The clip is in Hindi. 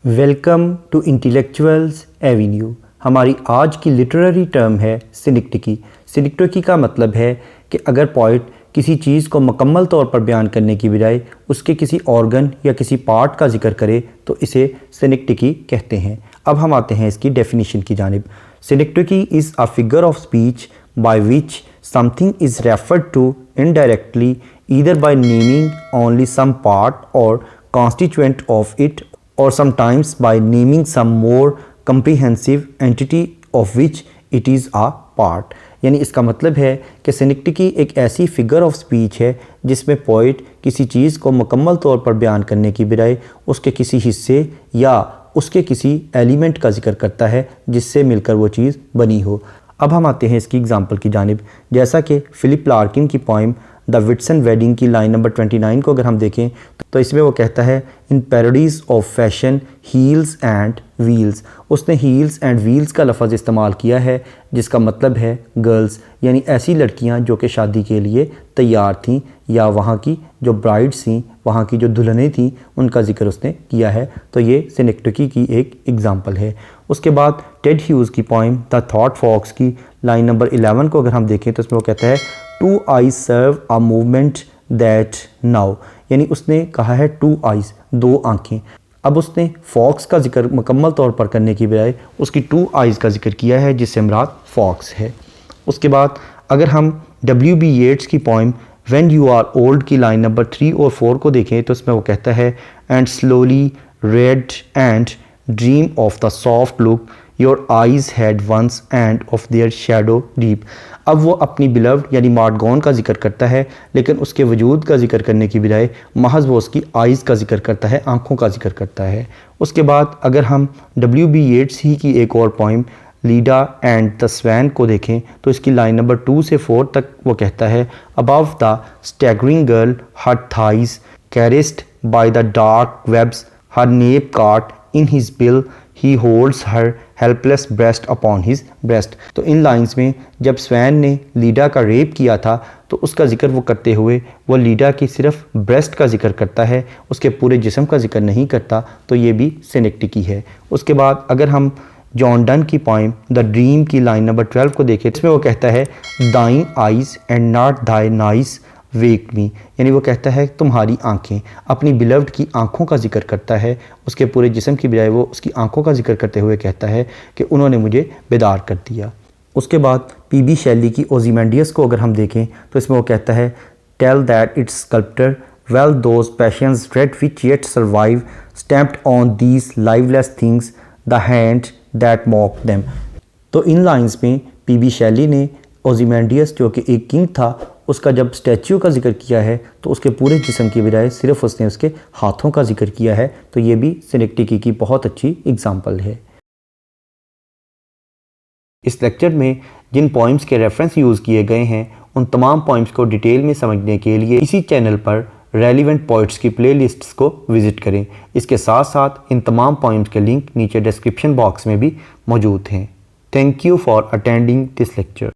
Welcome to intellectuals Avenue. हमारी आज की लिटरेरी टर्म है सिनेक्टिकी। सिनेक्टिकी का मतलब है कि अगर पोइट किसी चीज़ को मुकम्मल तौर पर बयान करने की बजाय उसके किसी ऑर्गन या किसी पार्ट का जिक्र करे तो इसे सिनेक्टिकी कहते हैं। अब हम आते हैं इसकी डेफिनेशन की जानिब। Synecdoche is a figure of speech by which something is referred to indirectly either by naming only some part or constituent of it or sometimes by naming some more comprehensive entity of which it is a part। यानी इसका मतलब है कि सिनेक्टिकी एक ऐसी फिगर ऑफ स्पीच है जिसमें पोइट किसी चीज़ को मुकम्मल तौर पर बयान करने की बजाय उसके किसी हिस्से या उसके किसी एलिमेंट का जिक्र करता है जिससे मिलकर वो चीज़ बनी हो। अब हम आते हैं इसकी एग्जांपल की जानिब। जैसा कि फिलिप लार्किन की पोइम द विट्सन वेडिंग की लाइन नंबर 29 को अगर हम देखें तो इसमें वो कहता है in parodies of fashion heels and wheels. उसने हील्स एंड व्हील्स का लफ्ज़ इस्तेमाल किया है जिसका मतलब है गर्ल्स, यानी ऐसी लड़कियां जो कि शादी के लिए तैयार थीं या वहाँ की जो ब्राइड्स थीं, वहाँ की जो दुल्हनें थीं, उनका जिक्र उसने किया है। तो ये सिनेक्टिकी की एक एग्ज़ाम्पल है। उसके बाद टेड ह्यूज़ की पोइम द थॉट फॉक्स की लाइन नंबर 11 को अगर हम देखें तो इसमें वो कहता है two eyes serve a movement that now. यानी उसने कहा है टू आइज, दो आँखें। अब उसने फॉक्स का जिक्र मुकम्मल तौर पर करने की बजाय उसकी टू आइज़ का जिक्र किया है जिससे मुराद फॉक्स है। उसके बाद अगर हम W.B. येट्स की poem when you are old की लाइन नंबर 3 और 4 को देखें तो इसमें वो कहता है and slowly read and dream of the soft look your eyes had once and of their shadow deep. अब वो अपनी बिलव्ड यानी मार्गॉन का जिक्र करता है लेकिन उसके वजूद का जिक्र करने की बजाय महज वो उसकी आइज़ का जिक्र करता है, आँखों का जिक्र करता है। उसके बाद अगर हम W.B. येट्स ही की एक और poem Leda and the swan को देखें तो इसकी लाइन नंबर 2 से 4 तक वो कहता है above the staggering girl her thighs caressed by the dark webs her nape caught in his bill he holds her helpless breast upon his breast. तो इन लाइंस में जब स्वैन ने लीडा का रेप किया था तो उसका जिक्र वो करते हुए वो लीडा की सिर्फ ब्रेस्ट का जिक्र करता है, उसके पूरे जिस्म का जिक्र नहीं करता। तो ये भी सिनेक्टिकी है। उसके बाद अगर हम जॉन डन की पोइम द ड्रीम की लाइन नंबर 12 को देखें इसमें वो कहता है thine eyes and not thy noise wake me. यानी वो कहता है तुम्हारी आंखें, अपनी बिलव्ड की आंखों का जिक्र करता है, उसके पूरे जिस्म की बजाय वो उसकी आंखों का जिक्र करते हुए कहता है कि उन्होंने मुझे बेदार कर दिया। उसके बाद P.B. शेली की ओज़िमेंडियस को अगर हम देखें तो इसमें वो कहता है tell that its sculptor well those passions read which yet survive stamped on these lifeless things the hand that mock them. तो इन लाइंस में P.B. शेली ने ओज़िमेंडियस जो कि एक किंग था उसका जब स्टैच्यू का जिक्र किया है तो उसके पूरे जिस्म की बजाय सिर्फ उसने उसके हाथों का जिक्र किया है। तो ये भी सिनेक्टिकी की बहुत अच्छी एग्जाम्पल है। इस लेक्चर में जिन पॉइम्स के रेफरेंस यूज़ किए गए हैं उन तमाम पॉइम्स को डिटेल में समझने के लिए इसी चैनल पर रेलिवेंट पोइट्स की प्लेलिस्ट्स को विज़िट करें। इसके साथ साथ इन तमाम पॉइम्स के लिंक नीचे डिस्क्रिप्शन बॉक्स में भी मौजूद हैं। Thank you for attending this lecture.